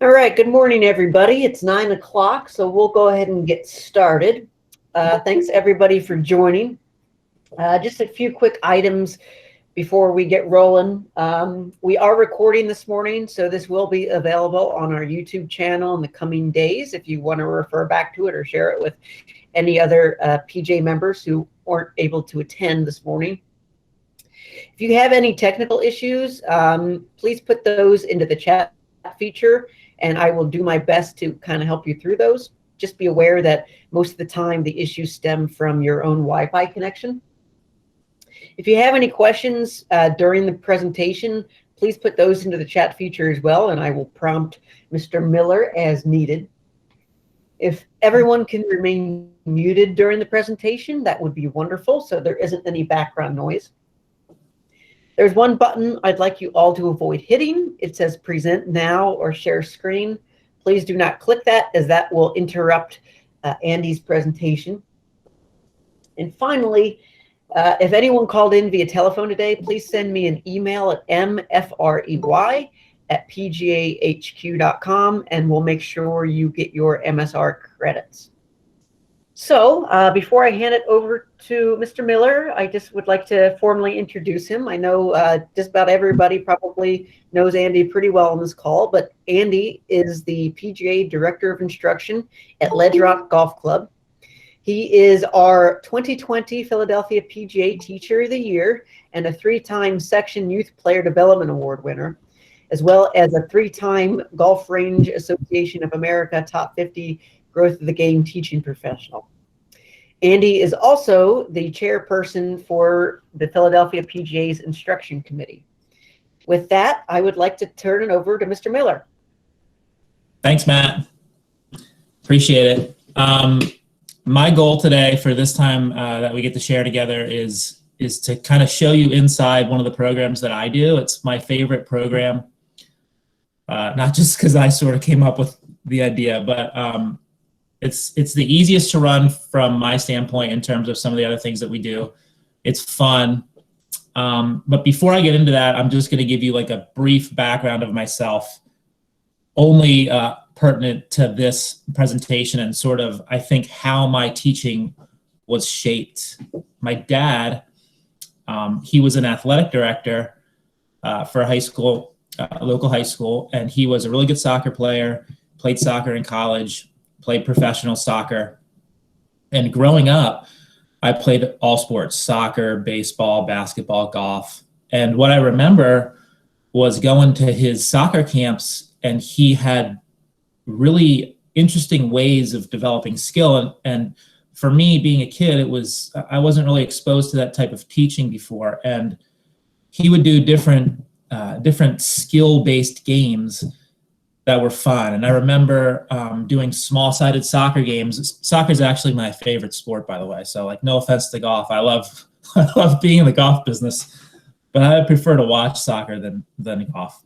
All right, good morning, everybody. It's 9 o'clock, so we'll go ahead and get started. Thanks, everybody, for joining. Just a few quick items before we get rolling. We are recording this morning, so this will be available on our YouTube channel in the coming days if you want to refer back to it or share it with any other PGA members who weren't able to attend this morning. If you have any technical issues, please put those into the chat feature, and I will do my best to kind of help you through those. Just be aware that most of the time the issues stem from your own Wi-Fi connection. If you have any questions during the presentation, please put those into the chat feature as well, and I will prompt Mr. Miller as needed. If everyone can remain muted during the presentation, that would be wonderful, so there isn't any background noise. There's one button I'd like you all to avoid hitting. It says Present Now or Share Screen. Please do not click that, as that will interrupt Andy's presentation. And finally, if anyone called in via telephone today, please send me an email at mfrey@pgahq.com, and we'll make sure you get your MSR credits. So before I hand it over to Mr. Miller, I just would like to formally introduce him. I know just about everybody probably knows Andy pretty well on this call, but Andy is the PGA Director of Instruction at Ledge Rock Golf Club. He is our 2020 Philadelphia PGA Teacher of the Year and a 3-time Section Youth Player Development Award winner, as well as a 3-time Golf Range Association of America Top 50 Growth of the Game teaching professional. Andy is also the chairperson for the Philadelphia PGA's Instruction Committee. With that, I would like to turn it over to Mr. Miller. Thanks, Matt. Appreciate it. My goal today for this time that we get to share together is to kind of show you inside one of the programs that I do. It's my favorite program, not just because I sort of came up with the idea, but it's the easiest to run from my standpoint in terms of some of the other things that we do. It's fun. But before I get into that, I'm just going to give you like a brief background of myself, only pertinent to this presentation and sort of, I think, how my teaching was shaped. My dad, he was an athletic director for a high school, local high school, and he was a really good soccer player, played soccer in college, played professional soccer. And growing up, I played all sports: soccer, baseball, basketball, golf. And what I remember was going to his soccer camps, and he had really interesting ways of developing skill. And for me, being a kid, I wasn't really exposed to that type of teaching before. And he would do different skill-based games that were fun. And I remember doing small-sided soccer games. Soccer is actually my favorite sport, by the way. So, like, no offense to golf. I love being in the golf business, but I prefer to watch soccer than golf.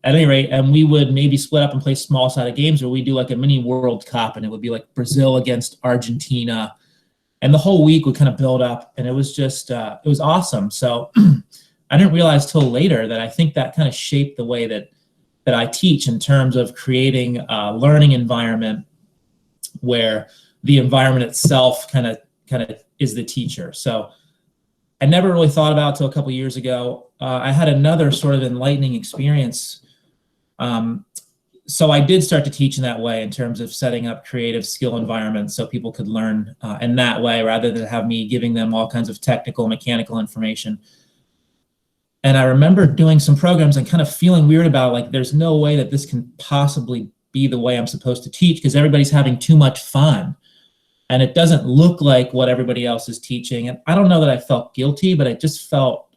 At any rate, and we would maybe split up and play small-sided games, or we do like a mini World Cup, and it would be like Brazil against Argentina, and the whole week would kind of build up, and it was just it was awesome. So I didn't realize till later that I think that kind of shaped the way that I teach, in terms of creating a learning environment where the environment itself kind of is the teacher. So I never really thought about it till a couple of years ago. I had another sort of enlightening experience. So I did start to teach in that way, in terms of setting up creative skill environments so people could learn in that way, rather than have me giving them all kinds of technical, mechanical information. And I remember doing some programs and kind of feeling weird about, like, there's no way that this can possibly be the way I'm supposed to teach, because everybody's having too much fun. And it doesn't look like what everybody else is teaching. And I don't know that I felt guilty, but I just felt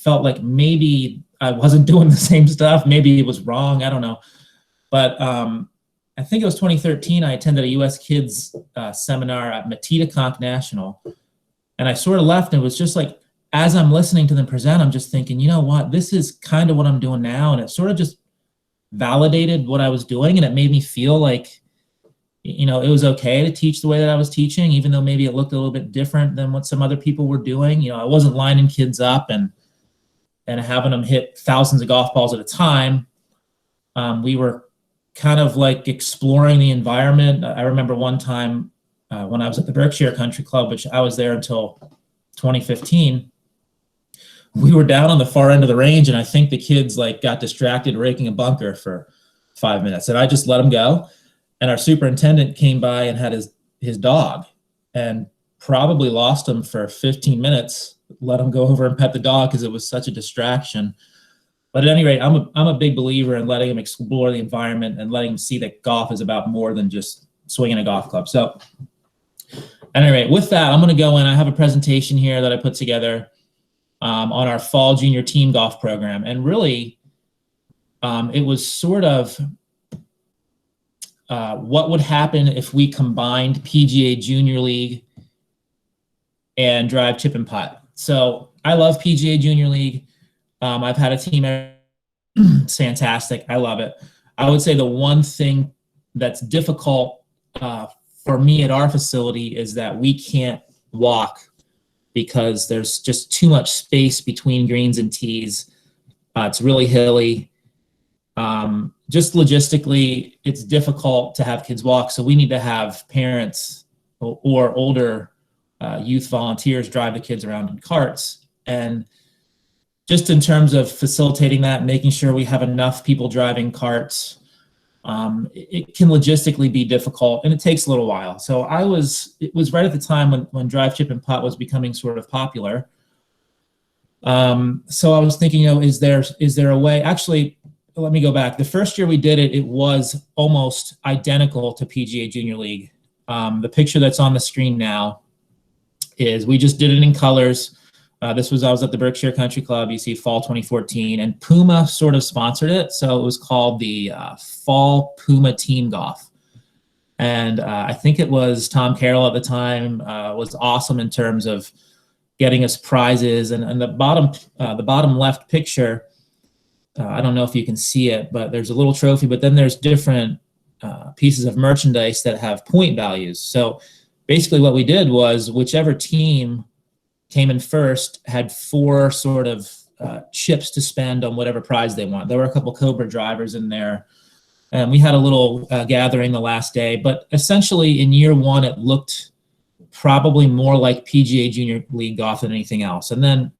like maybe I wasn't doing the same stuff. Maybe it was wrong. I don't know. But I think it was 2013, I attended a U.S. Kids seminar at Matita National. And I sort of left, and it was just like, as I'm listening to them present, I'm just thinking, you know what, this is kind of what I'm doing now. And it sort of just validated what I was doing. And it made me feel like, you know, it was okay to teach the way that I was teaching, even though maybe it looked a little bit different than what some other people were doing. You know, I wasn't lining kids up and having them hit thousands of golf balls at a time. We were kind of like exploring the environment. I remember one time when I was at the Berkshire Country Club, which I was there until 2015, we were down on the far end of the range, and I think the kids like got distracted raking a bunker for 5 minutes, and I just let them go. And our superintendent came by and had his dog, and probably lost him for 15 minutes. Let him go over and pet the dog because it was such a distraction. But at any rate, I'm a big believer in letting him explore the environment and letting him see that golf is about more than just swinging a golf club. So at any rate, with that, I'm going to go in. I have a presentation here that I put together on our fall junior team golf program. And really, it was sort of what would happen if we combined PGA Junior League and Drive, Chip, and Putt. So I love PGA Junior League. I've had a team. It's fantastic. I love it. I would say the one thing that's difficult for me at our facility is that we can't walk because there's just too much space between greens and tees. It's really hilly. Just logistically, it's difficult to have kids walk. So we need to have parents or older youth volunteers drive the kids around in carts. And just in terms of facilitating that, making sure we have enough people driving carts, it can logistically be difficult, and it takes a little while. So it was right at the time when Drive, Chip, and Putt was becoming sort of popular. So I was thinking, is there a way? Actually, let me go back. The first year we did it, it was almost identical to PGA Junior League. The picture that's on the screen now is we just did it in colors. I was at the Berkshire Country Club. You see fall 2014, and Puma sort of sponsored it. So it was called the Fall Puma Team Golf. And I think it was Tom Carroll at the time was awesome in terms of getting us prizes. And the bottom left picture, I don't know if you can see it, but there's a little trophy, but then there's different pieces of merchandise that have point values. So basically what we did was whichever team came in first had 4 sort of chips to spend on whatever prize they want. There were a couple Cobra drivers in there. And we had a little gathering the last day. But essentially in year 1, it looked probably more like PGA Junior League golf than anything else. And then,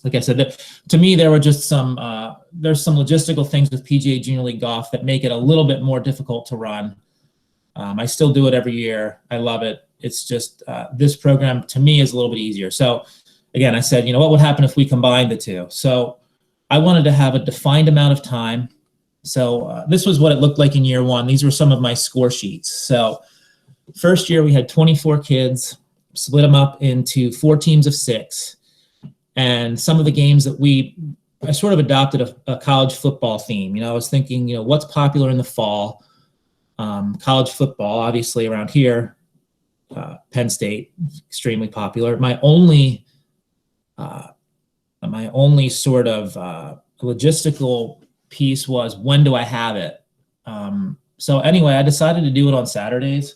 like I said, to me, there were just there's some logistical things with PGA Junior League golf that make it a little bit more difficult to run. I still do it every year. I love it. It's just this program to me is a little bit easier. So again, I said, what would happen if we combined the two? So I wanted to have a defined amount of time. So this was what it looked like in year 1. These were some of my score sheets. So first year we had 24 kids, split them up into 4 teams of 6. And some of the games that I sort of adopted a college football theme. I was thinking, what's popular in the fall? College football, obviously around here. Penn State, extremely popular. My only sort of logistical piece was, when do I have it? So anyway, I decided to do it on Saturdays,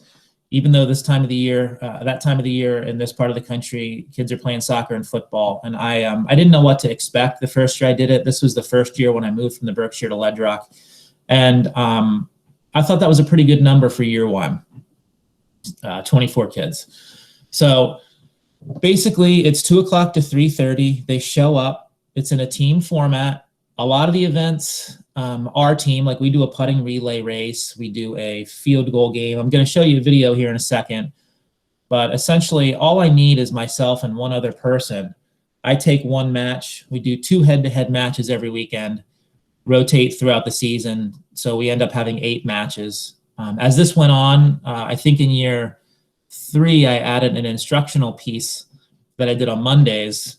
even though that time of the year in this part of the country, kids are playing soccer and football. And I didn't know what to expect the first year I did it. This was the first year when I moved from the Berkshire to Ledge Rock. And I thought that was a pretty good number for year 1. 24 kids. So basically it's 2 o'clock to 3:30. They show up. It's in a team format. A lot of the events, our team, like we do a putting relay race. We do a field goal game. I'm going to show you a video here in a second, but essentially all I need is myself and one other person. I take one match. We do 2 head-to-head matches every weekend, rotate throughout the season. So we end up having 8 matches. As this went on, I think in year 3, I added an instructional piece that I did on Mondays,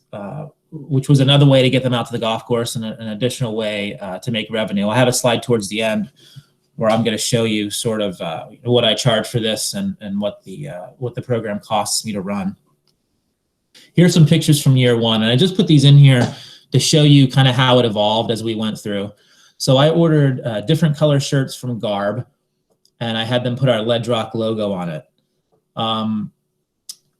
which was another way to get them out to the golf course and an additional way to make revenue. I have a slide towards the end where I'm going to show you sort of what I charge for this and what the program costs me to run. Here's some pictures from year 1, and I just put these in here to show you kind of how it evolved as we went through. So I ordered different color shirts from Garb, and I had them put our Ledge Rock logo on it.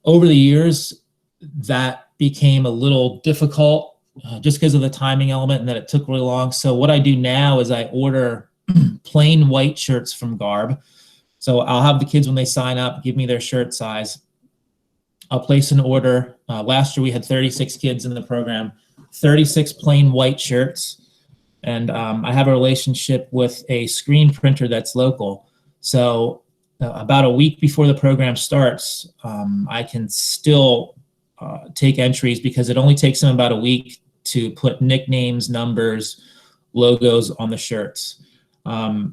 Over the years, that became a little difficult just because of the timing element and that it took really long. So what I do now is I order plain white shirts from Garb. So I'll have the kids, when they sign up, give me their shirt size. I'll place an order. Last year we had 36 kids in the program, 36 plain white shirts. And I have a relationship with a screen printer that's local. So about a week before the program starts, I can still take entries, because it only takes them about a week to put nicknames, numbers, logos on the shirts.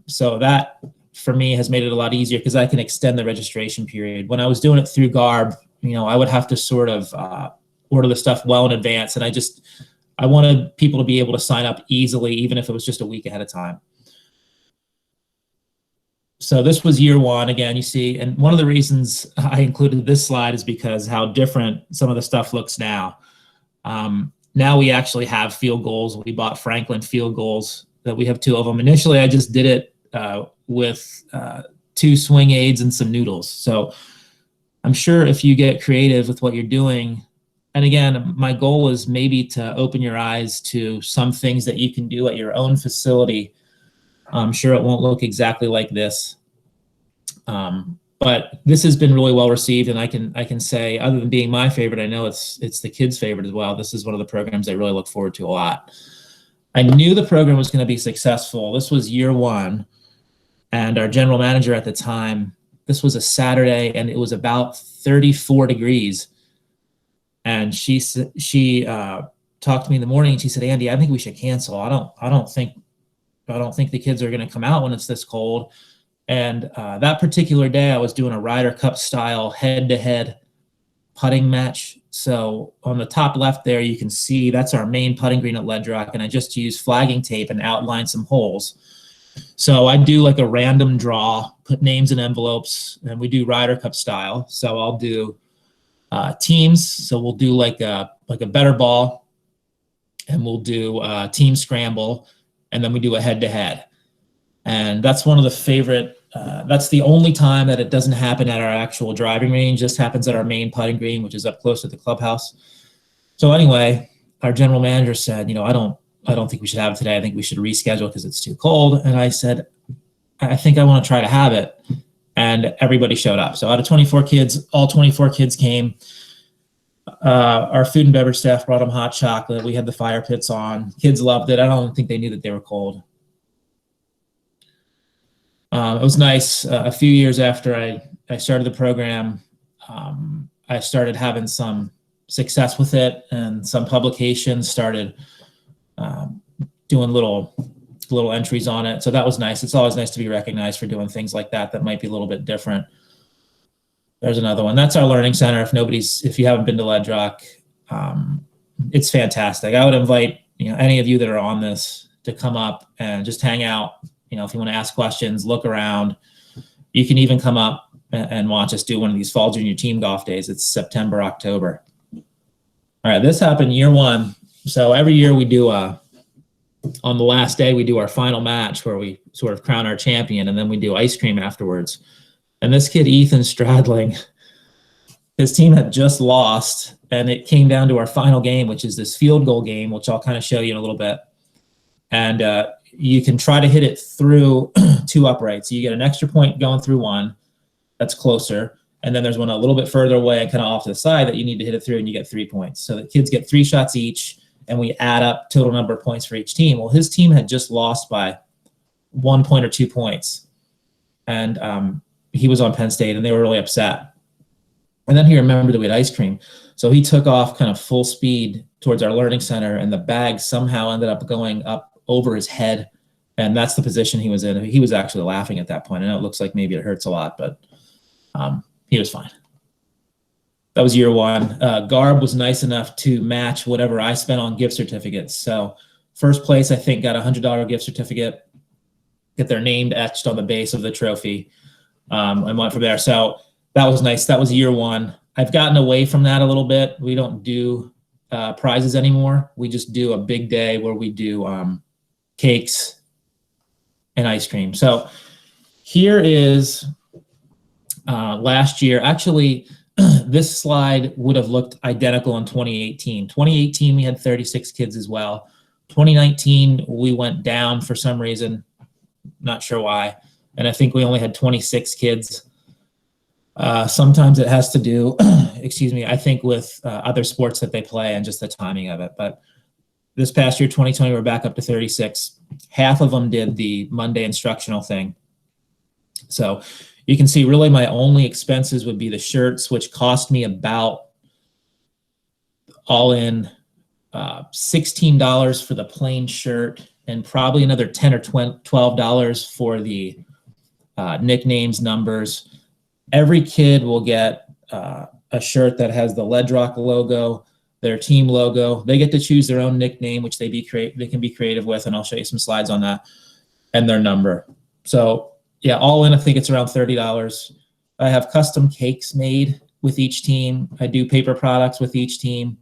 So that, for me, has made it a lot easier, because I can extend the registration period. When I was doing it through Garb, I would have to sort of order the stuff well in advance. And I wanted people to be able to sign up easily, even if it was just a week ahead of time. So this was year one, again, you see, and one of the reasons I included this slide is because how different some of the stuff looks now. Now we actually have field goals. We bought Franklin field goals, that we have 2 of them. Initially, I just did it with 2 swing aids and some noodles. So I'm sure if you get creative with what you're doing, and again, my goal is maybe to open your eyes to some things that you can do at your own facility. I'm sure it won't look exactly like this, but this has been really well received, and I can say, other than being my favorite, I know it's the kids' favorite as well. This is one of the programs I really look forward to a lot. I knew the program was going to be successful. This was year one, and our general manager at the time, this was a Saturday, and it was about 34 degrees. And she talked to me in the morning, and she said, "Andy, I think we should cancel. I don't think the kids are going to come out when it's this cold." And that particular day, I was doing a Ryder Cup style head-to-head putting match. So on the top left there, you can see that's our main putting green at Ledge Rock, and I just used flagging tape and outlined some holes. So I do like a random draw, put names in envelopes, and we do Ryder Cup style. So I'll do teams. So we'll do like a better ball, and we'll do team scramble, and then we do a head-to-head. And that's one of the favorite, that's the only time that it doesn't happen at our actual driving range. This happens at our main putting green, which is up close to the clubhouse. So anyway, our general manager said, I don't think we should have it today. I think we should reschedule because it's too cold. And I said, I think I want to try to have it. And everybody showed up. So out of 24 kids, all 24 kids came. Our food and beverage staff brought them hot chocolate. We had the fire pits on. Kids loved it. I don't think they knew that they were cold. It was nice. A few years after I started the program, I started having some success with it, and some publications started doing little entries on it. So that was nice. It's always nice to be recognized for doing things like that might be a little bit different. There's another one. That's our learning center. If you haven't been to Ledge Rock, it's fantastic. I would invite any of you that are on this to come up and just hang out. If you want to ask questions, look around. You can even come up and watch us do one of these fall junior team golf days. It's September, October. All right, this happened year one. So every year we do on the last day, we do our final match where we sort of crown our champion, and then we do ice cream afterwards. And this kid, Ethan Stradling, his team had just lost, and it came down to our final game, which is this field goal game, which I'll kind of show you in a little bit. And you can try to hit it through 2 uprights. You get an extra point going through one that's closer, and then there's one a little bit further away and kind of off to the side that you need to hit it through, and you get 3 points. So the kids get 3 shots each, and we add up total number of points for each team. Well, his team had just lost by 1 point or 2 points, and he was on Penn State, and they were really upset. And then he remembered that we had ice cream. So he took off kind of full speed towards our learning center, and the bag somehow ended up going up over his head. And that's the position he was in. He was actually laughing at that point. I know it looks like maybe it hurts a lot, but he was fine. That was year one. Garb was nice enough to match whatever I spent on gift certificates. So first place, I think, got a $100 gift certificate, get their name etched on the base of the trophy, and went from there. So that was nice. That was year one. I've gotten away from that a little bit. We don't do prizes anymore. We just do a big day where we do cakes and ice cream. So here is last year. Actually, this slide would have looked identical in 2018. 2018, we had 36 kids as well. 2019, we went down for some reason, not sure why. And I think we only had 26 kids. Sometimes it has to do, excuse me, I think with other sports that they play and just the timing of it. But this past year, 2020, we're back up to 36. Half of them did the Monday instructional thing. So you can see really my only expenses would be the shirts, which cost me about all in $16 for the plain shirt and probably another $10 or $12 for the nicknames, numbers. Every kid will get a shirt that has the Ledrock logo, their team logo. They get to choose their own nickname, which they can be creative with, and I'll show you some slides on that, and their number. So yeah, all in, I think it's around $30. I have custom cakes made with each team. I do paper products with each team.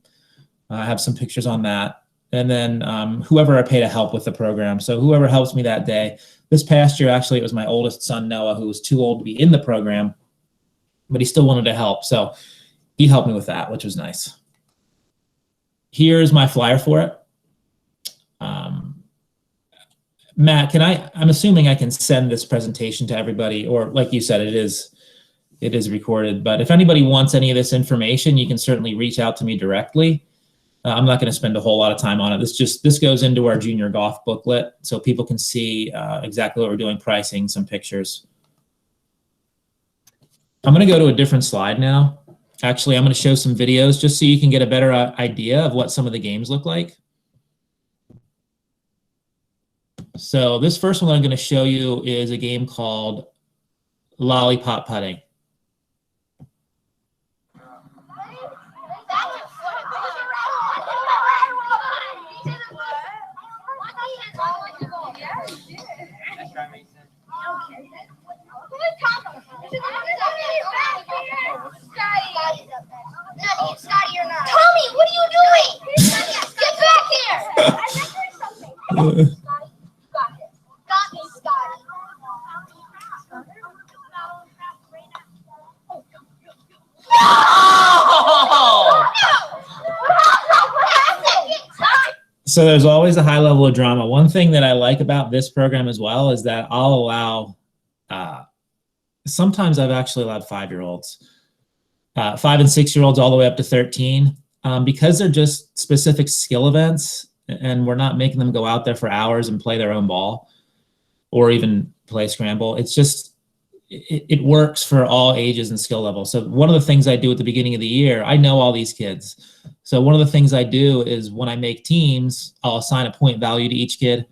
I have some pictures on that. And then whoever I pay to help with the program. So whoever helps me that day. This past year, actually, it was my oldest son, Noah, who was too old to be in the program, but he still wanted to help. So he helped me with that, which was nice. Here's my flyer for it. Matt, I'm assuming I can send this presentation to everybody, or like you said, it is recorded. But if anybody wants any of this information, you can certainly reach out to me directly. I'm not going to spend a whole lot of time on it. This goes into our junior golf booklet, so people can see exactly what we're doing, pricing, some pictures. I'm going to go to a different slide now. Actually, I'm going to show some videos just so you can get a better idea of what some of the games look like. So this first one I'm going to show you is a game called Lollipop Putting. Scotty, you're not. Tommy, what are you doing? Get back here! Got me, Scotty. So there's always a high level of drama. One thing that I like about this program as well is that I'll allow, sometimes I've actually allowed 5-year-olds, 5 and 6-year-olds all the way up to 13, because they're just specific skill events and we're not making them go out there for hours and play their own ball or even play scramble. It's just, it works for all ages and skill levels. So one of the things I do at the beginning of the year, I know all these kids. So one of the things I do is when I make teams, I'll assign a point value to each kid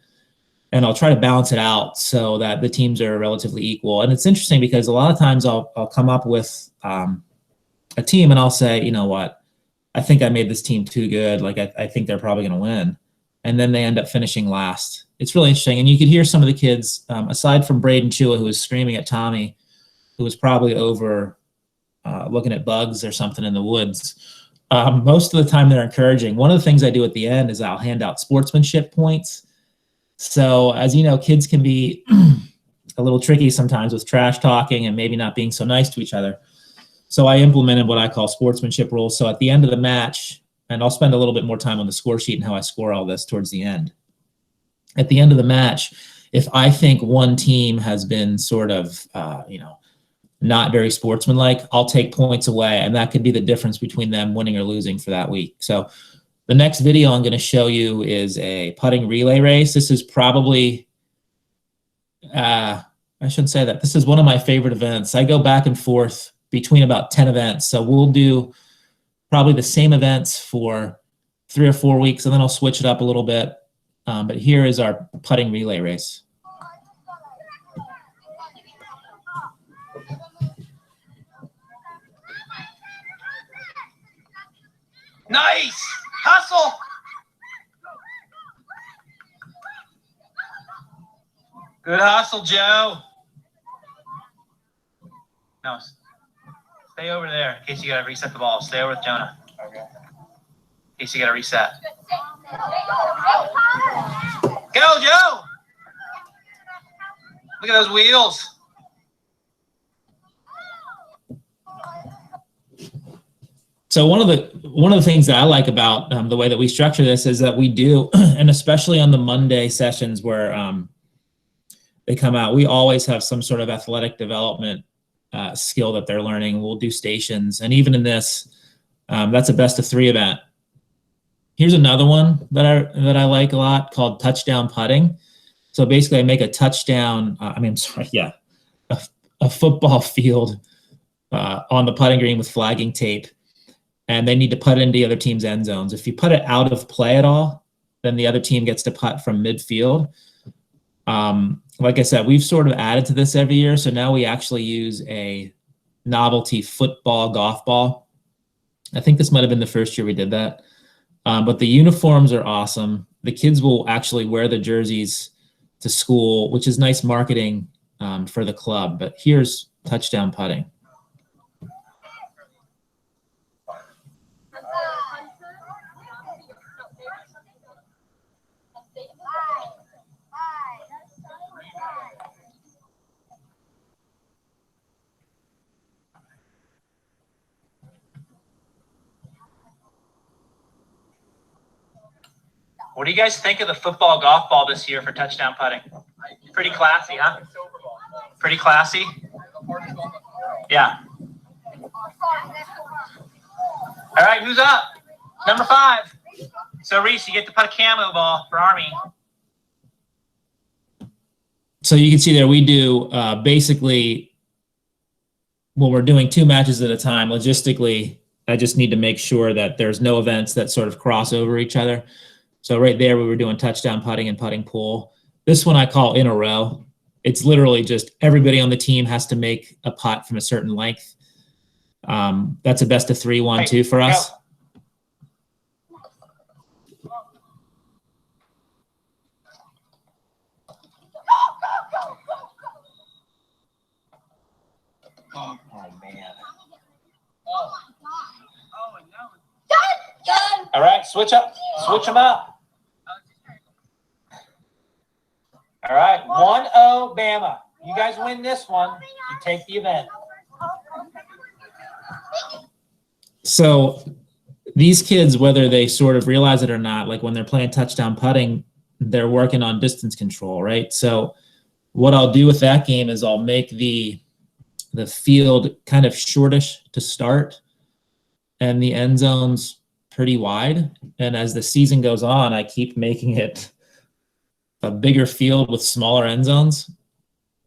and I'll try to balance it out so that the teams are relatively equal. And it's interesting because a lot of times I'll come up with a team and I'll say, you know what, I think I made this team too good. Like I think they're probably going to win. And then they end up finishing last. It's really interesting. And you could hear some of the kids, aside from Braden Chua, who was screaming at Tommy, who was probably over looking at bugs or something in the woods. Most of the time they're encouraging. One of the things I do at the end is I'll hand out sportsmanship points. So as you know, kids can be a little tricky sometimes with trash talking and maybe not being so nice to each other. So I implemented what I call sportsmanship rules. So at the end of the match, and I'll spend a little bit more time on the score sheet and how I score all this towards the end. At the end of the match, if I think one team has been sort of, not very sportsmanlike, I'll take points away, and that could be the difference between them winning or losing for that week. So the next video I'm going to show you is a putting relay race. This is probably, I shouldn't say that. This is one of my favorite events. I go back and forth between about 10 events. So we'll do probably the same events for 3 or 4 weeks, and then I'll switch it up a little bit. But here is our putting relay race. Nice! Hustle! Good hustle, Joe. No, stay over there in case you gotta reset the ball. Stay over with Jonah. Okay. In case you gotta reset. Go, Joe! Look at those wheels. So one of the things that I like about the way that we structure this is that we do, and especially on the Monday sessions where they come out, we always have some sort of athletic development skill that they're learning. We'll do stations, and even in this, that's a best of 3 event. Here's another one that I like a lot called touchdown putting. So basically, I make a touchdown. A football field on the putting green with flagging tape. And they need to putt into the other team's end zones. If you put it out of play at all, then the other team gets to putt from midfield. Like I said, we've sort of added to this every year. So now we actually use a novelty football golf ball. I think this might have been the first year we did that. But the uniforms are awesome. The kids will actually wear the jerseys to school, which is nice marketing for the club. But here's touchdown putting. What do you guys think of the football golf ball this year for touchdown putting? Pretty classy, huh? Pretty classy? Yeah. All right, who's up? Number 5. So, Reese, you get to putt a camo ball for Army. So you can see there we do basically, when we're doing 2 matches at a time, logistically, I just need to make sure that there's no events that sort of cross over each other. So right there, we were doing touchdown putting and putting pool. This one I call in a row. It's literally just everybody on the team has to make a putt from a certain length. That's a best of 3, 1, 2 for us. Oh, man. All right, switch them up. All right, 1-0 Bama. You guys win this one, you take the event. So these kids, whether they sort of realize it or not, like when they're playing touchdown putting, they're working on distance control, right? So what I'll do with that game is I'll make the field kind of shortish to start and the end zones pretty wide. And as the season goes on, I keep making it a bigger field with smaller end zones.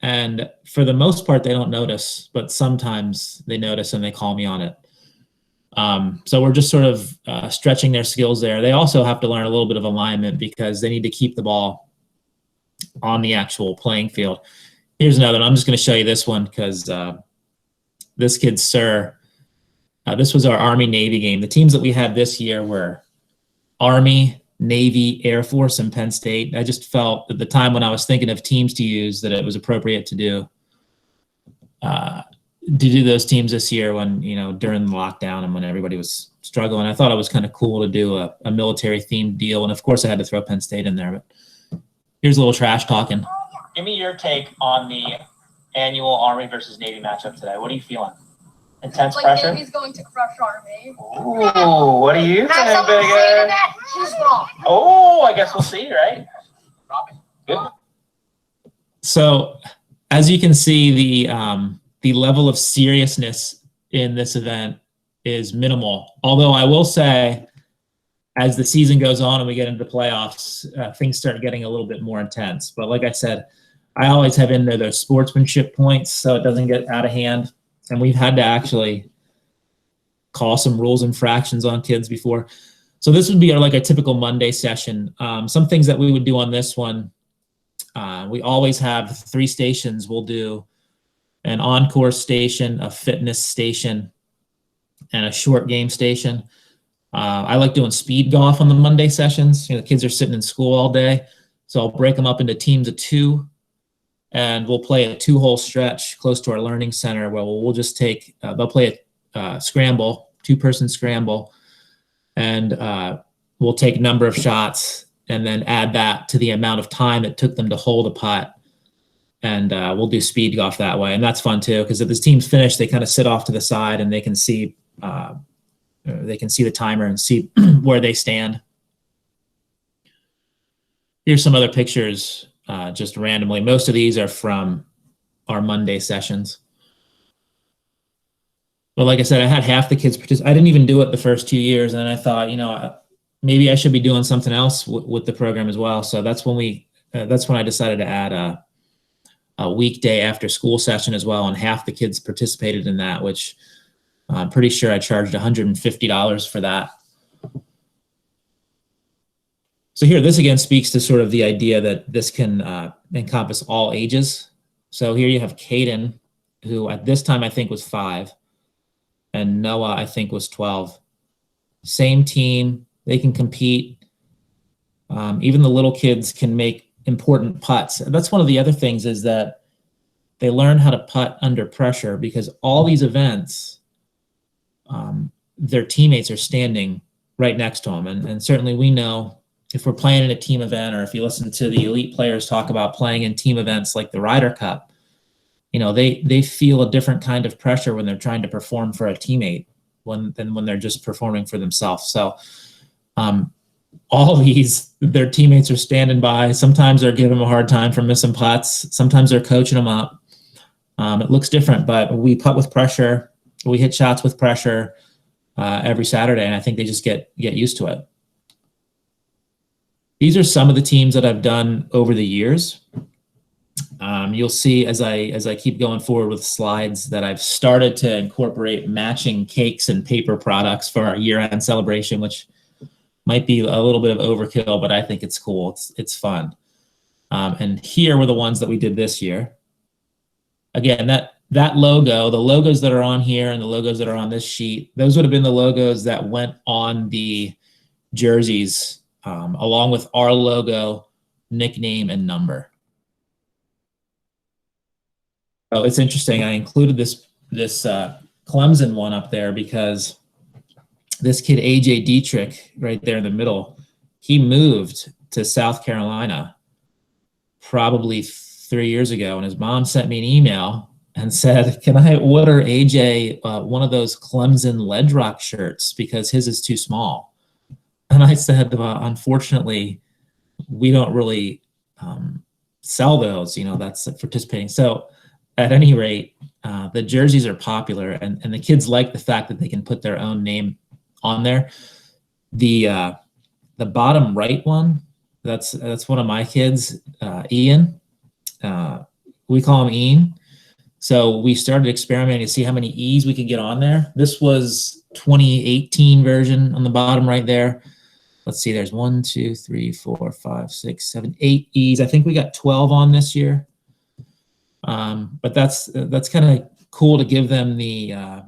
And for the most part, they don't notice, but sometimes they notice and they call me on it. So we're just sort of stretching their skills there. They also have to learn a little bit of alignment because they need to keep the ball on the actual playing field. Here's another one. I'm just going to show you this one because this kid, Sir, this was our Army-Navy game. The teams that we had this year were Army, Navy, Air Force, and Penn State. I just felt at the time when I was thinking of teams to use that it was appropriate to do those teams this year when, during the lockdown and when everybody was struggling. I thought it was kind of cool to do a military-themed deal. And, of course, I had to throw Penn State in there. But here's a little trash talking. Give me your take on the annual Army versus Navy matchup today. What are you feeling? Intense pressure? Navy's going to crush Army. Ooh, what do you think, Bigger? Bigger? She's wrong. Oh, I guess we'll see, right? Good. So, as you can see, the level of seriousness in this event is minimal. Although I will say, as the season goes on and we get into the playoffs, things start getting a little bit more intense. But like I said, I always have in there those sportsmanship points so it doesn't get out of hand. And we've had to actually call some rules infractions on kids before. So this would be like a typical Monday session. Some things that we would do on this one, we always have 3 stations. We'll do an on-course station, a fitness station, and a short game station. I like doing speed golf on the Monday sessions. The kids are sitting in school all day. So I'll break them up into teams of 2. And we'll play a 2-hole stretch close to our learning center where we'll just take, they'll play a scramble, 2-person scramble, and we'll take a number of shots and then add that to the amount of time it took them to hold a putt. And we'll do speed golf that way. And that's fun too, because if the team's finished, they kind of sit off to the side and they can see they can see the timer and see where they stand. Here's some other pictures just randomly. Most of these are from our Monday sessions. But like I said, I had half the kids participate. I didn't even do it the first 2 years. And then I thought, maybe I should be doing something else with the program as well. So that's when I decided to add a weekday after school session as well. And half the kids participated in that, which I'm pretty sure I charged $150 for that. So here, this again speaks to sort of the idea that this can encompass all ages. So here you have Caden, who at this time I think was 5, and Noah I think was 12. Same team, they can compete. Even the little kids can make important putts. And that's one of the other things, is that they learn how to putt under pressure, because all these events, their teammates are standing right next to them. And certainly we know, if we're playing in a team event, or if you listen to the elite players talk about playing in team events like the Ryder Cup, they feel a different kind of pressure when they're trying to perform for a teammate than when they're just performing for themselves. So all these, their teammates are standing by. Sometimes they're giving them a hard time for missing putts. Sometimes they're coaching them up. It looks different, but we putt with pressure. We hit shots with pressure every Saturday, and I think they just get used to it. These are some of the teams that I've done over the years. You'll see as I keep going forward with slides that I've started to incorporate matching cakes and paper products for our year-end celebration, which might be a little bit of overkill, but I think it's cool. It's fun. And here were the ones that we did this year. Again, that logo, the logos that are on here and the logos that are on this sheet, those would have been the logos that went on the jerseys, along with our logo, nickname, and number. So it's interesting. I included this Clemson one up there because this kid, AJ Dietrich, right there in the middle, he moved to South Carolina probably 3 years ago, and his mom sent me an email and said, can I order AJ one of those Clemson Ledge Rock shirts because his is too small? And I said, unfortunately, we don't really sell those, that's participating. So at any rate, the jerseys are popular, and the kids like the fact that they can put their own name on there. The bottom right one, that's one of my kids, Ian. We call him Ian. So we started experimenting to see how many E's we could get on there. This was 2018 version on the bottom right there. Let's see, there's 1, 2, 3, 4, 5, 6, 7, 8 E's. I think we got 12 on this year. But that's kind of cool to give them the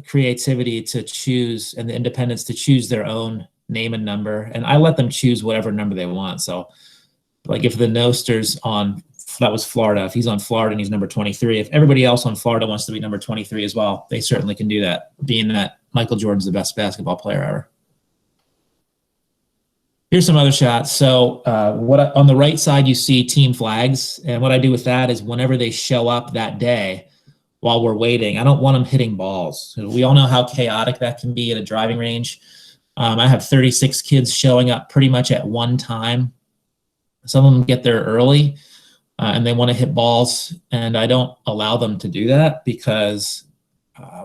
creativity to choose and the independence to choose their own name and number. And I let them choose whatever number they want. So like if the Noster's on, that was Florida, if he's on Florida and he's number 23, if everybody else on Florida wants to be number 23 as well, they certainly can do that, being that Michael Jordan's the best basketball player ever. Here's some other shots. So on the right side, you see team flags. And what I do with that is whenever they show up that day while we're waiting, I don't want them hitting balls. So we all know how chaotic that can be at a driving range. I have 36 kids showing up pretty much at one time. Some of them get there early and they want to hit balls. And I don't allow them to do that because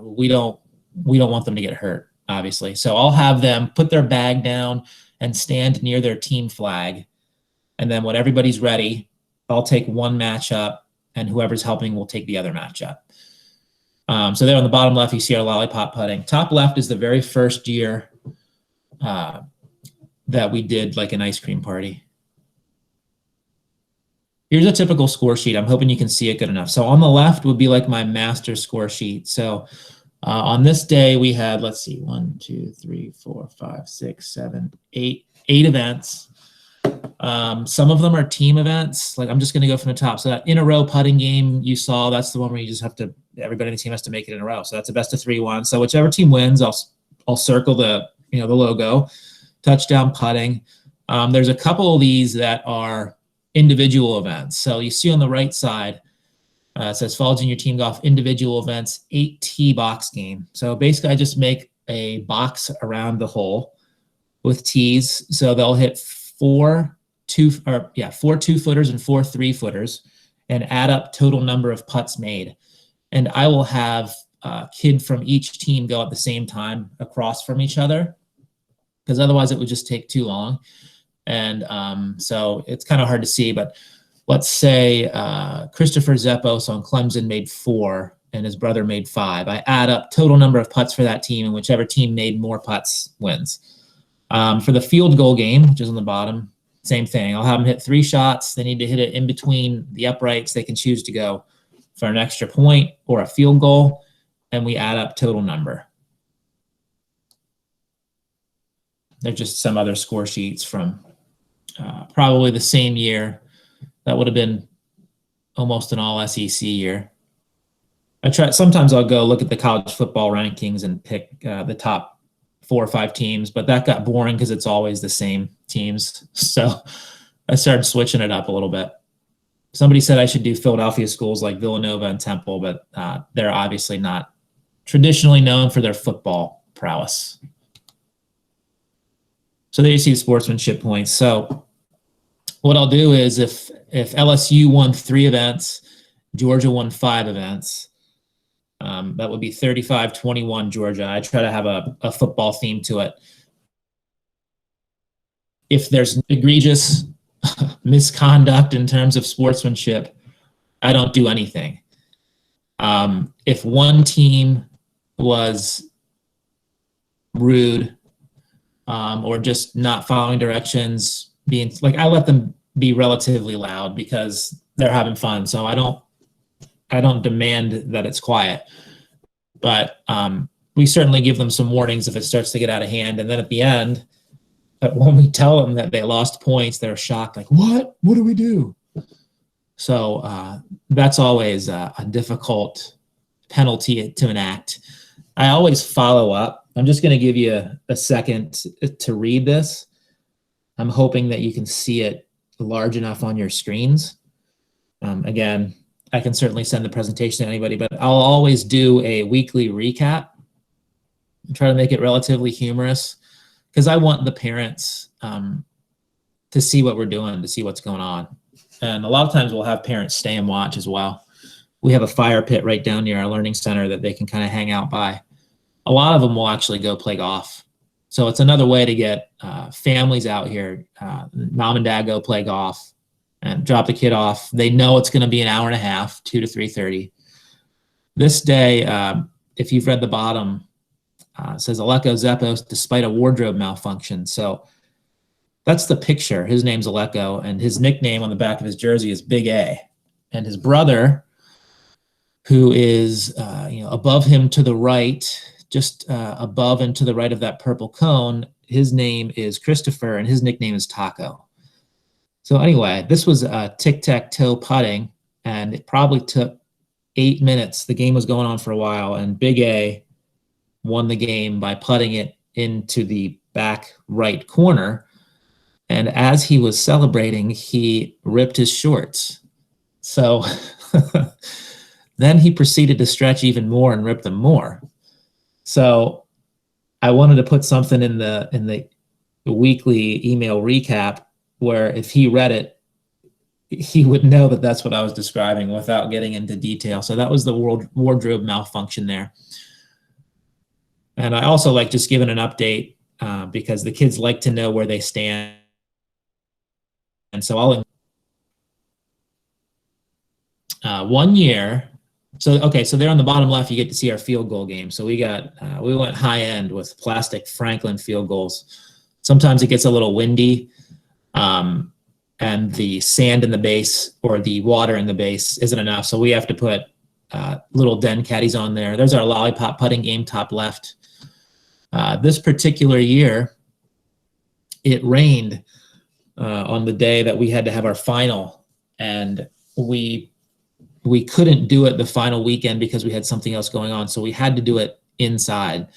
we don't want them to get hurt, obviously. So I'll have them put their bag down and stand near their team flag. And then when everybody's ready, I'll take one matchup and whoever's helping will take the other matchup. So there on the bottom left, you see our lollipop putting. Top left is the very first year that we did like an ice cream party. Here's a typical score sheet. I'm hoping you can see it good enough. So on the left would be like my master score sheet. So on this day, we had, let's see, 1, 2, 3, 4, 5, 6, 7, 8 events. Some of them are team events. Like I'm just going to go from the top. So that in a row putting game you saw, that's the one where you just have to, everybody in the team has to make it in a row. So that's a best of 3 1. So whichever team wins, I'll circle the logo. Touchdown putting. There's a couple of these that are individual events. So you see on the right side, it says Fall Junior Team Golf individual events, 8 tee box game. So basically I just make a box around the hole with tees. So they'll hit four 2-footers and 4 3-footers and add up total number of putts made. And I will have a kid from each team go at the same time across from each other, because otherwise it would just take too long. And so it's kind of hard to see, but let's say Christopher Zeppos on Clemson made 4 and his brother made 5. I add up total number of putts for that team, and whichever team made more putts wins. For the field goal game, which is on the bottom, same thing. I'll have them hit 3 shots. They need to hit it in between the uprights. They can choose to go for an extra point or a field goal, and we add up total number. They're just some other score sheets from probably the same year. That would have been almost an all SEC year. Sometimes I'll go look at the college football rankings and pick the top 4 or 5 teams, but that got boring because it's always the same teams. So I started switching it up a little bit. Somebody said I should do Philadelphia schools like Villanova and Temple, but they're obviously not traditionally known for their football prowess. So there you see the sportsmanship points. So what I'll do is if LSU won 3 events, Georgia won 5 events, that would be 35-21 Georgia. I try to have a football theme to it. If there's egregious misconduct in terms of sportsmanship, I don't do anything. If one team was rude or just not following directions, being like, I let them be relatively loud because they're having fun. So I don't demand that it's quiet, but we certainly give them some warnings if it starts to get out of hand. And then at the end, when we tell them that they lost points, they're shocked, like, what do we do? So that's always a difficult penalty to enact. I always follow up. I'm just going to give you a second to read this. I'm hoping that you can see it large enough on your screens. Again, I can certainly send the presentation to anybody, but I'll always do a weekly recap and try to make it relatively humorous, because I want the parents to see what we're doing, to see what's going on. And a lot of times we'll have parents stay and watch as well. We have a fire pit right down near our learning center that they can kind of hang out by. A lot of them will actually go play golf. So it's another way to get families out here. Mom and dad go play golf and drop the kid off. They know it's going to be an hour and a half, 2 to 3:30. This day, if you've read the bottom, it says Aleko Zeppos despite a wardrobe malfunction. So that's the picture. His name's Aleko, and his nickname on the back of his jersey is Big A. And his brother, who is above him to the right, just above and to the right of that purple cone, his name is Christopher, and his nickname is Taco. So anyway, this was tic-tac-toe putting, and it probably took 8 minutes. The game was going on for a while, and Big A won the game by putting it into the back right corner. And as he was celebrating, he ripped his shorts. So then he proceeded to stretch even more and rip them more. So I wanted to put something in the weekly email recap where if he read it, he would know that that's what I was describing without getting into detail. So that was the wardrobe malfunction there. And I also like just giving an update because the kids like to know where they stand. And so one year, so there on the bottom left, you get to see our field goal game. So we went high end with plastic Franklin field goals. Sometimes it gets a little windy, and the sand in the base or the water in the base isn't enough. So we have to put little den caddies on there. There's our lollipop putting game, top left. This particular year, it rained on the day that we had to have our final, and we couldn't do it the final weekend because we had something else going on. So we had to do it inside.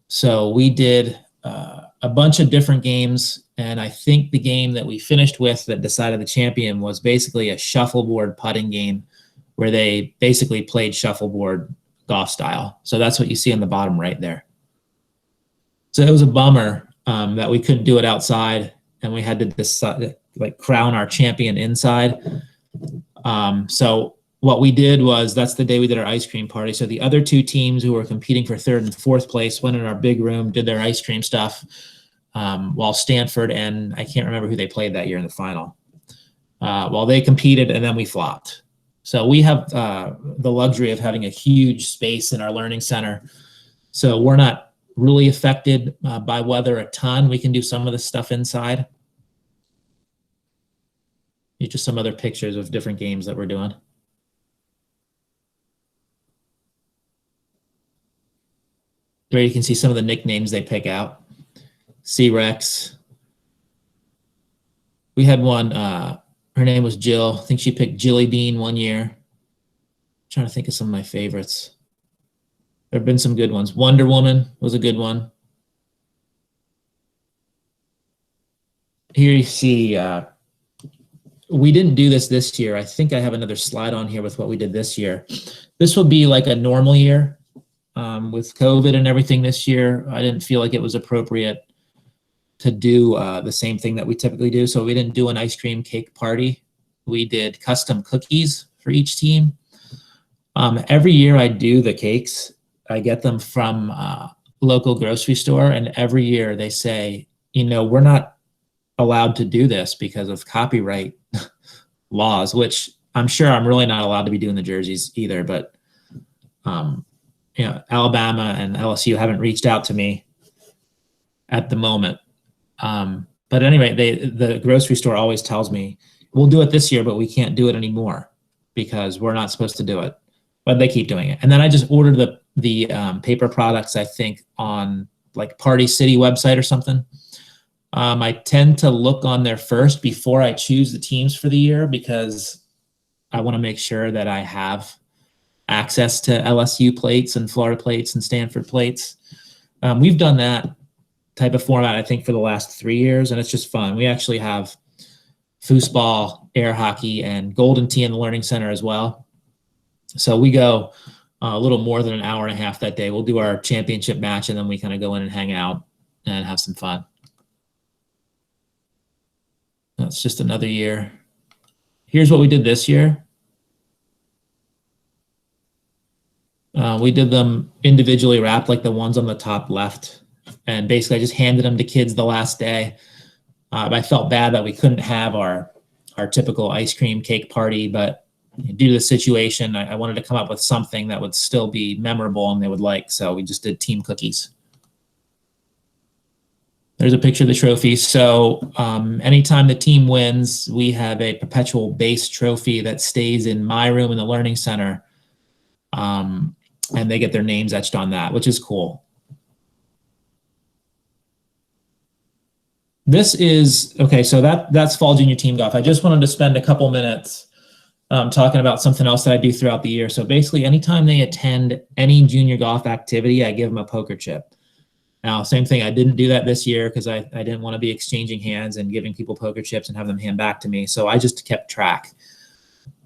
So we did a bunch of different games. And I think the game that we finished with that decided the champion was basically a shuffleboard putting game where they basically played shuffleboard golf style. So that's what you see on the bottom right there. So it was a bummer that we couldn't do it outside, and we had to decide, like, crown our champion inside. So what we did was, that's the day we did our ice cream party. So the other two teams who were competing for 3rd and 4th place went in our big room, did their ice cream stuff, while Stanford and I can't remember who they played that year in the final, while they competed, and then we flopped. So we have the luxury of having a huge space in our learning center. So we're not really affected by weather a ton. We can do some of the stuff inside. Here's just some other pictures of different games that we're doing. There you can see some of the nicknames they pick out. C-Rex. We had one, her name was Jill. I think she picked Jilly Bean one year. I'm trying to think of some of my favorites. There have been some good ones. Wonder Woman was a good one. Here you see, we didn't do this year. I think I have another slide on here with what we did this year. This will be like a normal year. With COVID and everything this year, I didn't feel like it was appropriate to do the same thing that we typically do. So we didn't do an ice cream cake party. We did custom cookies for each team. Every year I do the cakes. I get them from a local grocery store, and every year they say, you know, we're not allowed to do this because of copyright laws, which I'm sure I'm really not allowed to be doing the jerseys either, but you know, Alabama and LSU haven't reached out to me at the moment. But anyway, the grocery store always tells me, we'll do it this year, but we can't do it anymore because we're not supposed to do it. But they keep doing it. And then I just ordered the paper products, I think, on like Party City website or something. I tend to look on there first before I choose the teams for the year, because I want to make sure that I have access to LSU plates and Florida plates and Stanford plates. We've done that type of format, I think, for the last 3 years, and it's just fun. We actually have foosball, air hockey, and Golden Tee in the Learning Center as well. So we go a little more than an hour and a half that day. We'll do our championship match, and then we kind of go in and hang out and have some fun. That's just another year. Here's what we did this year. We did them individually wrapped, like the ones on the top left. And basically I just handed them to kids the last day. I felt bad that we couldn't have our typical ice cream cake party, but due to the situation, I wanted to come up with something that would still be memorable and they would like. So we just did team cookies. There's a picture of the trophy. So anytime the team wins, we have a perpetual base trophy that stays in my room in the Learning Center. And they get their names etched on that, which is cool. This is, okay, so that's Fall Junior Team Golf. I just wanted to spend a couple minutes talking about something else that I do throughout the year. So basically, anytime they attend any junior golf activity, I give them a poker chip. Now, same thing, I didn't do that this year because I didn't want to be exchanging hands and giving people poker chips and have them hand back to me. So I just kept track.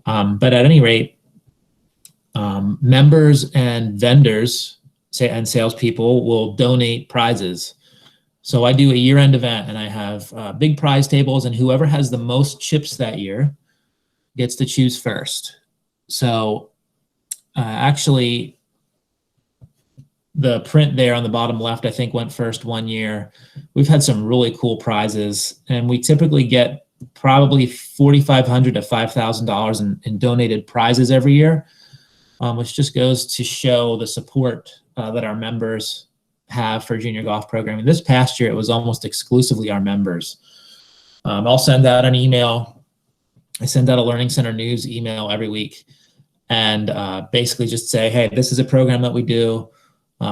But at any rate, members and vendors and salespeople will donate prizes. So I do a year-end event, and I have big prize tables, and whoever has the most chips that year gets to choose first. So actually, the print there on the bottom left, I think, went first one year. We've had some really cool prizes, and we typically get probably $4,500 to $5,000 in donated prizes every year, which just goes to show the support that our members have for junior golf programming. This past year, it was almost exclusively our members. I'll send out an email. I send out a Learning Center news email every week, and basically just say, hey, this is a program that we do.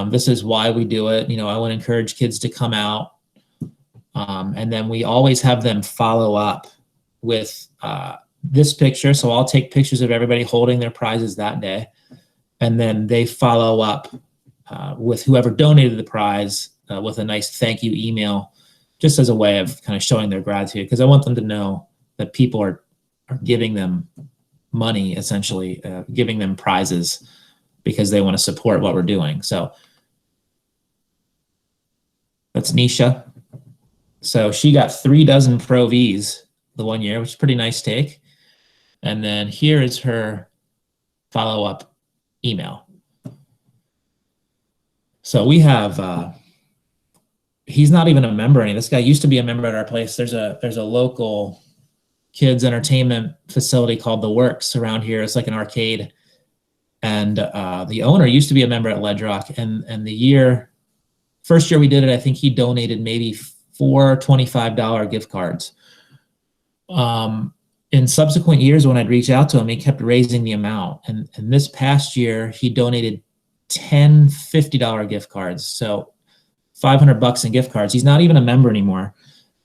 This is why we do it. You know, I want to encourage kids to come out. And then we always have them follow up with this picture. So I'll take pictures of everybody holding their prizes that day. And then they follow up with whoever donated the prize with a nice thank you email, just as a way of kind of showing their gratitude. Because I want them to know that people are giving them money, essentially, giving them prizes because they want to support what we're doing. So it's Nisha. So she got 3 dozen Pro Vs the one year, which is a pretty nice take. And then here is her follow-up email. So we have, he's not even a member anymore. This guy used to be a member at our place. There's a local kids entertainment facility called The Works around here. It's like an arcade. And the owner used to be a member at Ledge Rock. And first year we did it, I think he donated maybe 4 $25 gift cards. In subsequent years, when I'd reach out to him, he kept raising the amount. And this past year, he donated 10 $50 gift cards. So $500 in gift cards. He's not even a member anymore.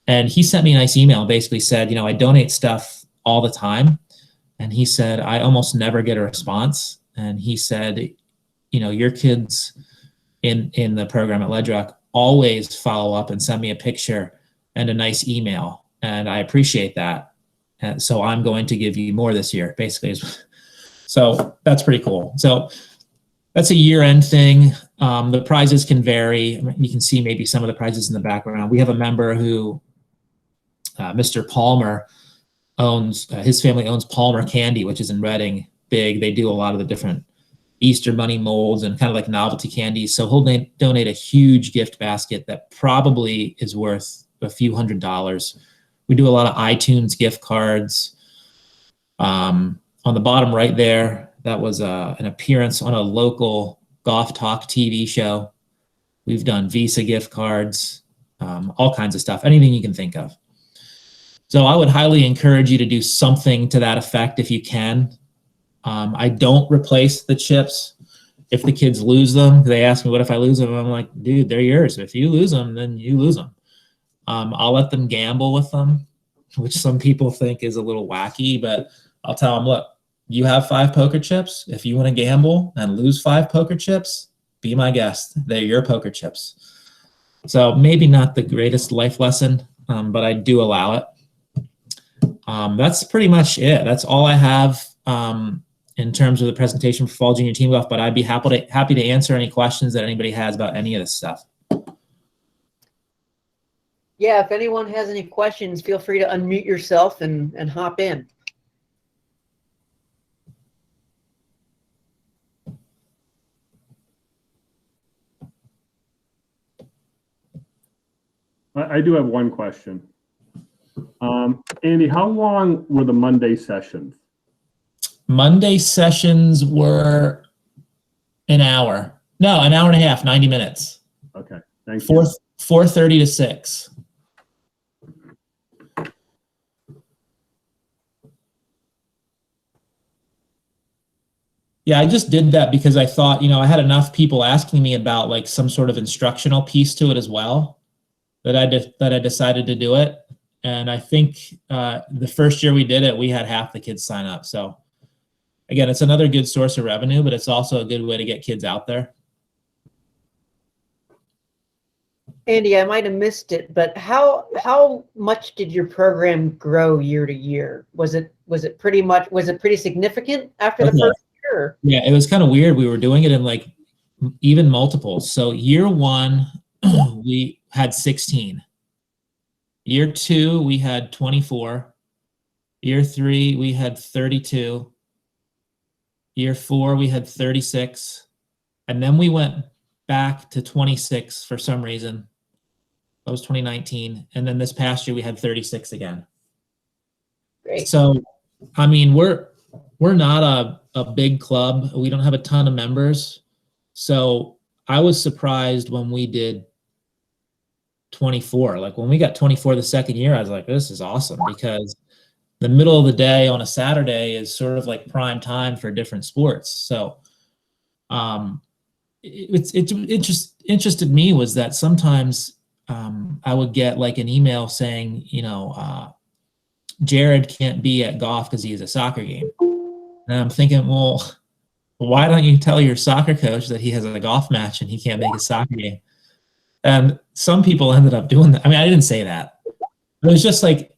And he sent me a nice email and basically said, you know, I donate stuff all the time. And he said, I almost never get a response. And he said, you know, your kids in the program at Ledge Rock always follow up and send me a picture and a nice email. And I appreciate that. And so I'm going to give you more this year, basically. So that's pretty cool. So that's a year-end thing. The prizes can vary. You can see maybe some of the prizes in the background. We have a member who, Mr. Palmer, owns, his family owns Palmer Candy, which is in Reading. Big. They do a lot of the different Easter bunny molds and kind of like novelty candies. So he'll donate a huge gift basket that probably is worth a few $100s. We do a lot of iTunes gift cards. On the bottom right there, that was an appearance on a local Golf Talk TV show. We've done Visa gift cards, all kinds of stuff, anything you can think of. So I would highly encourage you to do something to that effect if you can. I don't replace the chips if the kids lose them. They ask me, what if I lose them? I'm like, dude, they're yours. If you lose them, then you lose them. I'll let them gamble with them, which some people think is a little wacky, but I'll tell them, look, you have 5 poker chips. If you want to gamble and lose 5 poker chips, be my guest. They're your poker chips. So maybe not the greatest life lesson, but I do allow it. That's pretty much it. That's all I have in terms of the presentation for Fall Junior Team Golf, but I'd be happy to answer any questions that anybody has about any of this stuff. Yeah, if anyone has any questions, feel free to unmute yourself and hop in. I do have one question. Andy, how long were the Monday sessions? Monday sessions were an hour. No, an hour and a half, 90 minutes. Okay, thank you. 4:30 to 6. Yeah, I just did that because I thought, you know, I had enough people asking me about like some sort of instructional piece to it as well that I decided to do it. And I think the first year we did it, we had half the kids sign up. So again, it's another good source of revenue, but it's also a good way to get kids out there. Andy, I might have missed it, but how much did your program grow year to year? Was it pretty significant after the first year? Yeah, it was kind of weird. We were doing it in like even multiples. So year 1, we had 16. Year 2, we had 24. Year 3, we had 32. Year 4, we had 36. And then we went back to 26 for some reason. That was 2019. And then this past year, we had 36 again. Great. So, I mean, we're not a big club. We don't have a ton of members. So I was surprised when we did 24. Like when we got 24 the second year, I was like, this is awesome, because the middle of the day on a Saturday is sort of like prime time for different sports. So it just interested me was that sometimes I would get like an email saying, you know, Jared can't be at golf because he has a soccer game. And I'm thinking, well, why don't you tell your soccer coach that he has a golf match and he can't make a soccer game? And some people ended up doing that. I mean, I didn't say that. But it was just like,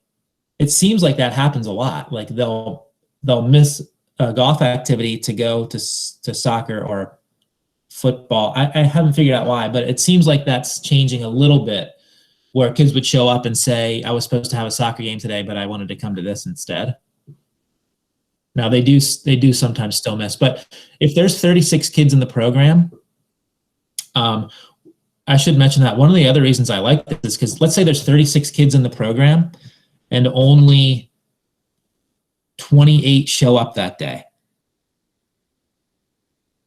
it seems like that happens a lot. Like they'll miss a golf activity to go to soccer or football. I haven't figured out why, but it seems like that's changing a little bit. where kids would show up and say, I was supposed to have a soccer game today, but I wanted to come to this instead. Now they do sometimes still miss, but if there's 36 kids in the program, I should mention that one of the other reasons I like this is because let's say there's 36 kids in the program and only 28 show up that day.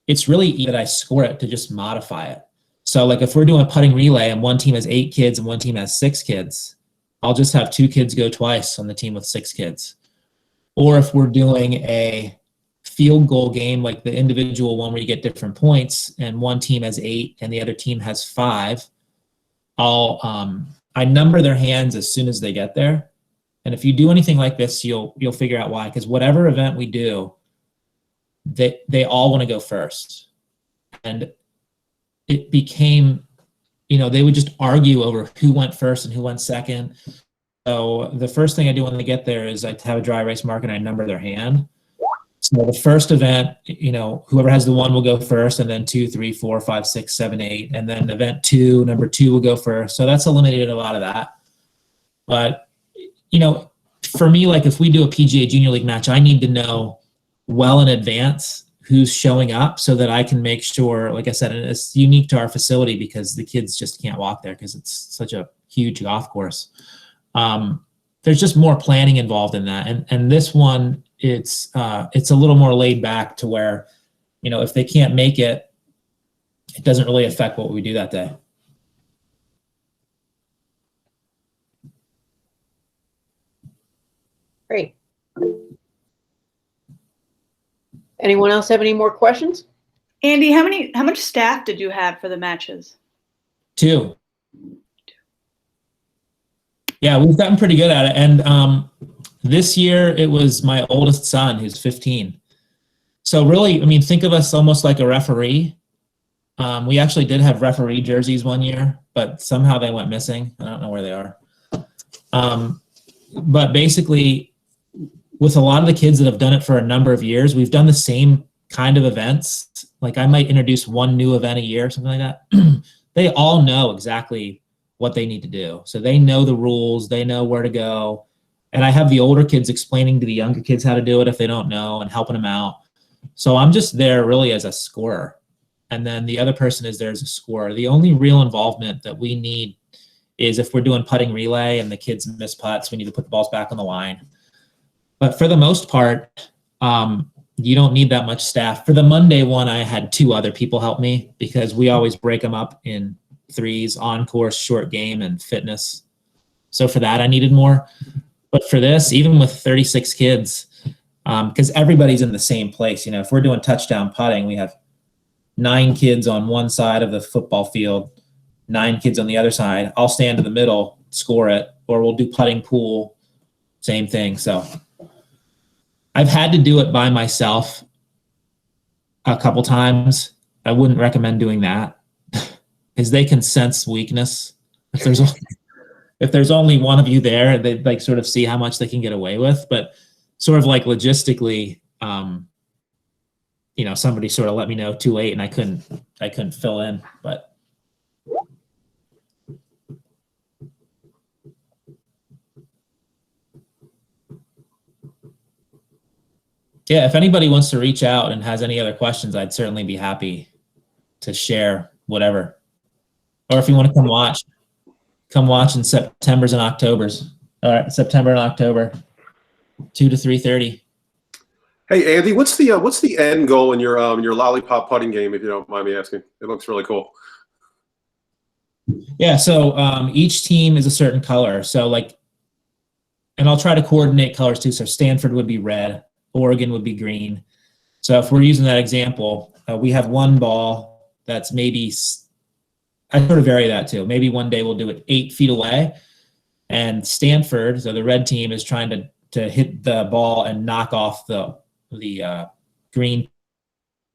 It's really easy that I score it to just modify it. So like if we're doing a putting relay and one team has 8 kids and one team has 6 kids, I'll just have 2 kids go twice on the team with 6 kids. Or if we're doing a field goal game, like the individual one where you get different points and one team has 8 and the other team has 5, I number their hands as soon as they get there. And if you do anything like this, you'll figure out why. Because whatever event we do, they all want to go first. And it became, they would just argue over who went first and who went second. So the first thing I do when they get there is I have a dry erase marker and I number their hand. So the first event, whoever has the 1 will go first, and then 2, 3, 4, 5, 6, 7, 8. And then event 2, number 2 will go first. So that's eliminated a lot of that. But, for me, like if we do a PGA Junior League match, I need to know well in advance who's showing up so that I can make sure, like I said, and it's unique to our facility because the kids just can't walk there because it's such a huge golf course. There's just more planning involved in that. And this one, it's a little more laid back to where, if they can't make it, it doesn't really affect what we do that day. Great. Anyone else have any more questions? Andy, how much staff did you have for the matches? 2. Yeah, we've gotten pretty good at it. And this year it was my oldest son who's 15. So really, think of us almost like a referee. We actually did have referee jerseys one year, but somehow they went missing. I don't know where they are. But basically, with a lot of the kids that have done it for a number of years, we've done the same kind of events. Like I might introduce one new event a year, something like that. They all know exactly what they need to do. So they know the rules, they know where to go. And I have the older kids explaining to the younger kids how to do it if they don't know and helping them out. So I'm just there really as a scorer. And then the other person is there as a scorer. The only real involvement that we need is if we're doing putting relay and the kids miss putts, we need to put the balls back on the line. But for the most part, you don't need that much staff. For the Monday one, I had 2 other people help me because we always break them up in 3s, on course, short game, and fitness. So for that, I needed more. But for this, even with 36 kids, because everybody's in the same place, if we're doing touchdown putting, we have 9 kids on one side of the football field, 9 kids on the other side. I'll stand in the middle, score it, or we'll do putting pool, same thing. So I've had to do it by myself a couple times. I wouldn't recommend doing that because they can sense weakness. If there's only one of you there, they like sort of see how much they can get away with. But sort of like logistically, somebody sort of let me know too late, and I couldn't fill in. But yeah, if anybody wants to reach out and has any other questions, I'd certainly be happy to share whatever. Or if you want to come watch in September's and October's. All right, September and October, 2 to 3:30. Hey Andy, what's the end goal in your lollipop putting game, if you don't mind me asking? It looks really cool. Yeah, so each team is a certain color. So and I'll try to coordinate colors too. So Stanford would be red, Oregon would be green. So if we're using that example, we have one ball that's maybe, I sort of vary that too. Maybe one day we'll do it 8 feet away, and Stanford, so the red team, is trying to hit the ball and knock off the green.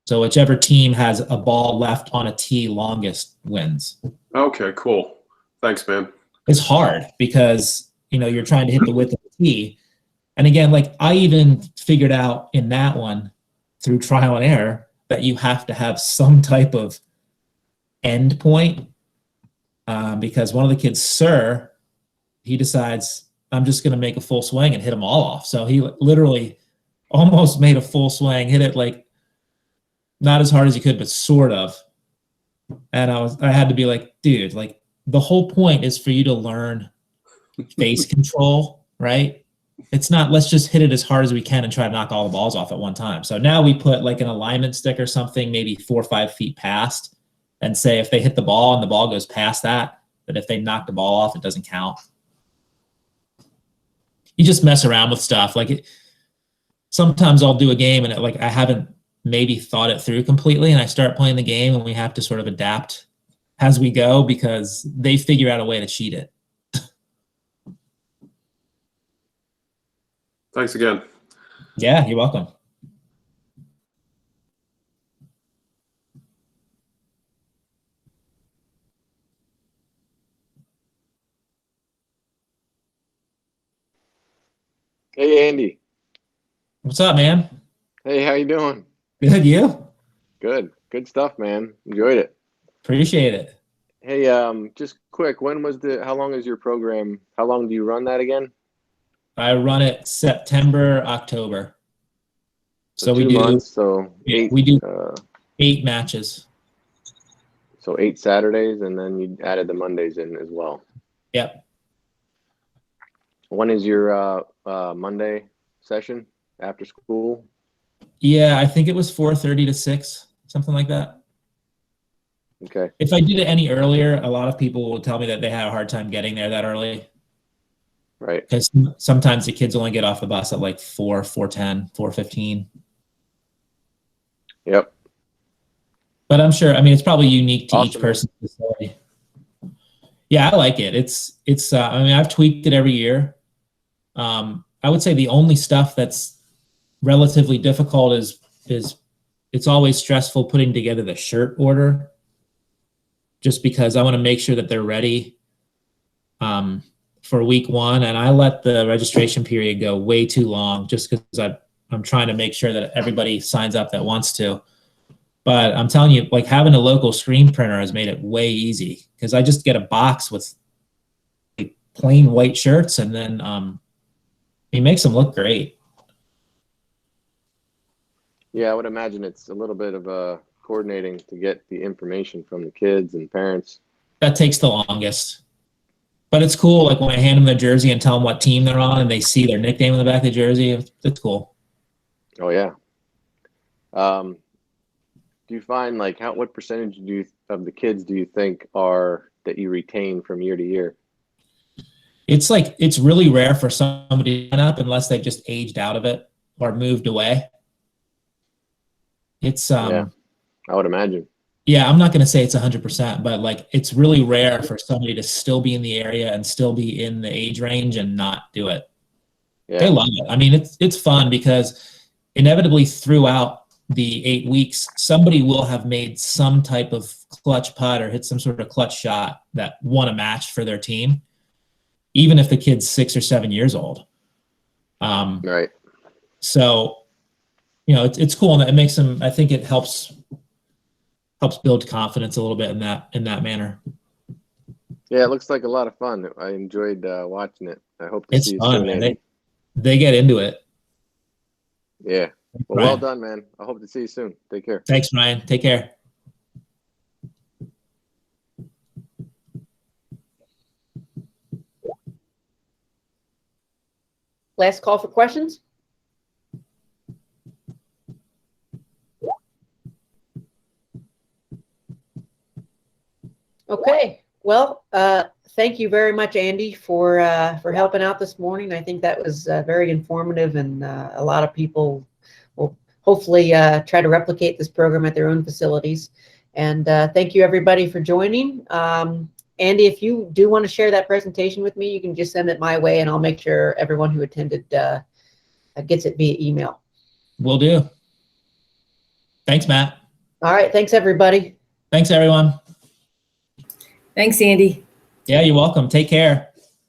So whichever team has a ball left on a tee longest wins. Okay, cool. Thanks, man. It's hard because, you're trying to hit the width of the tee. And again, I even figured out in that one through trial and error that you have to have some type of end point because one of the kids, Sir, he decides, I'm just going to make a full swing and hit them all off. So he literally almost made a full swing, hit it like not as hard as he could, but sort of. And I had to be like, dude, like the whole point is for you to learn face control, right? It's not, let's just hit it as hard as we can and try to knock all the balls off at one time. So now we put like an alignment stick or something, maybe 4 or 5 feet past, and say if they hit the ball and the ball goes past that if they knock the ball off, it doesn't count. You just mess around with stuff. Like sometimes I'll do a game and I haven't maybe thought it through completely, and I start playing the game and we have to sort of adapt as we go because they figure out a way to cheat it. Thanks again. Yeah, you're welcome. Hey, Andy. What's up, man? Hey, how you doing? Good, you? Good. Good stuff, man. Enjoyed it. Appreciate it. Hey, just quick, how long is your program? How long do you run that again? I run it September, October. So we 2 do months, so eight. We do 8 matches. So 8 Saturdays, and then you added the Mondays in as well. Yep. When is your Monday session after school? Yeah, I think it was 4:30 to 6, something like that. Okay. If I did it any earlier, a lot of people will tell me that they had a hard time getting there that early. Right. Because sometimes the kids only get off the bus at like 4, 4:10, 4:15. Yep. But I'm sure, I mean, it's probably unique to each Awesome. person's facility. Yeah, I like it. I mean, I've tweaked it every year. I would say the only stuff that's relatively difficult is it's always stressful putting together the shirt order, just because I want to make sure that they're ready for week 1. And I let the registration period go way too long just because I'm trying to make sure that everybody signs up that wants to. But I'm telling you, like having a local screen printer has made it way easy because I just get a box with like plain white shirts and then he makes them look great. Yeah, I would imagine it's a little bit of coordinating to get the information from the kids and parents. That takes the longest. But it's cool, like when I hand them their jersey and tell them what team they're on and they see their nickname on the back of the jersey, it's cool. Oh, yeah. Do you find what percentage of the kids do you think that you retain from year to year? It's really rare for somebody to sign up unless they've just aged out of it or moved away. Yeah, I would imagine. Yeah, I'm not going to say it's 100%, but like it's really rare for somebody to still be in the area and still be in the age range and not do it. Yeah. They love it. I mean, it's fun because inevitably throughout the 8 weeks, somebody will have made some type of clutch putt or hit some sort of clutch shot that won a match for their team, even if the kid's 6 or 7 years old. Right. So, you know, it's cool, and it makes them. I think it helps build confidence a little bit in that manner. Yeah, it looks like a lot of fun. I enjoyed watching it. I hope to see you Fun, soon, man. Andy. They get into it. Yeah. Well, Ryan. well done, man. I hope to see you soon. Take care. Thanks, Ryan. Take care. Last call for questions. Okay. Well, thank you very much, Andy, for helping out this morning. I think that was very informative, and a lot of people will hopefully try to replicate this program at their own facilities. And thank you, everybody, for joining. Andy, if you do want to share that presentation with me, you can just send it my way, and I'll make sure everyone who attended gets it via email. Will do. Thanks, Matt. All right. Thanks, everybody. Thanks, everyone. Thanks, Andy. Yeah, you're welcome. Take care.